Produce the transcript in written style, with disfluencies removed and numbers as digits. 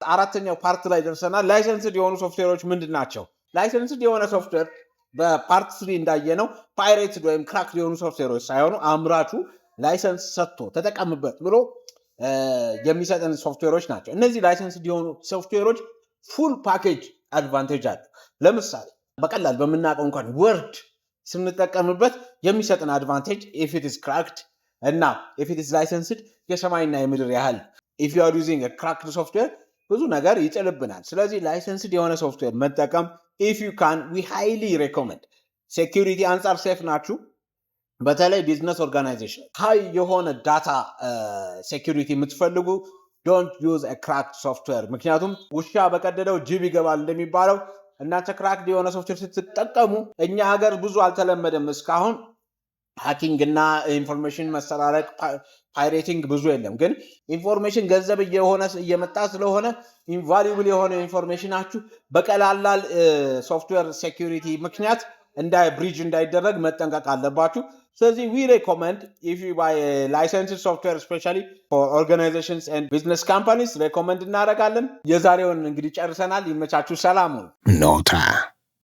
አራተኛው ፓርት ላይ ደርሰናል። ላይሰንስድ የሆኑ ሶፍትዌሮች ምንድን ናቸው? ላይሰንስድ የሆነ ሶፍትዌር በፓርት 3 እንዳየነው ፓይሬትድ ወይም ክራክድ የሆኑ ሶፍትዌሮች ሳይሆኑ አምራቹ ላይሰንስ ሰጥቶ ተጠቀምበት ብሎ የሚሰጠን ሶፍትዌሮች ናቸው። እነዚህ ላይሰንስድ የሆኑ ሶፍትዌሮች ፉል ፓኬጅ አድቫንቴጅ አለ። ለምሳሌ በቀላል በምናውቀው እንኳን ወርድ ስንጠቀምበት የሚሰጠን አድቫንቴጅ ኢፍ ኢት ኢዝ ክራክድ እና ኢፍ ኢት ኢዝ ላይሰንስድ የሰማይና የምድር ያህል። ኢፍ ዩ አር ዩዚንግ ክራክድ ሶፍትዌር ብዙ ነገር ይጥልብናል። ስለዚህ ላይሰንስድ የሆነ ሶፍትዌር መጠቀም ኢፍ ዩ ካን ዊ ሃይሊ ሬኮመንድ። ሴኪሪቲ አንጻር ሴፍ ናችሁ። በተለይ ቢዝነስ ኦርጋናይዜሽን ሃይ የሆነ ዳታ ሴኪሪቲ የምትፈልጉ ዶንት ዩዝ ክራክድ ሶፍትዌር። ምክንያቱም ውሻ በቀደደው ጅብ ይገባል እንደሚባለው እናንተ ክራክድ የሆነ ሶፍትዌር ስትጠቀሙ እኛ ሀገር ብዙ አልተለመደም እስካሁን ሃኪንግ እና ኢንፎርሜሽን መሰራረቅ ፓይሬቲንግ ብዙ የለም። ግን ኢንፎርሜሽን ገንዘብ እየመጣ ስለሆነ ኢንቫሉብል የሆነ ኢንፎርሜሽናችሁ በቀላል ሶፍትዌር ሴኪሪቲ ምክንያት ብሪጅ እንዳይደረግ መጠንቀቅ አለባችሁ። ስለዚህ ዊ ሬኮመንድ ኢፍ ዩ ባይ ላይሰንስድ ሶፍትዌር ስፔሻሊ ፎር ኦርጋናይዜሽንስ ኤንድ ቢዝነስ ካምፓኒስ ሬኮመንድ እናደርጋለን። የዛሬውን እንግዲህ ጨርሰናል። ይመቻችሁ። ሰላም ነው። ኖታ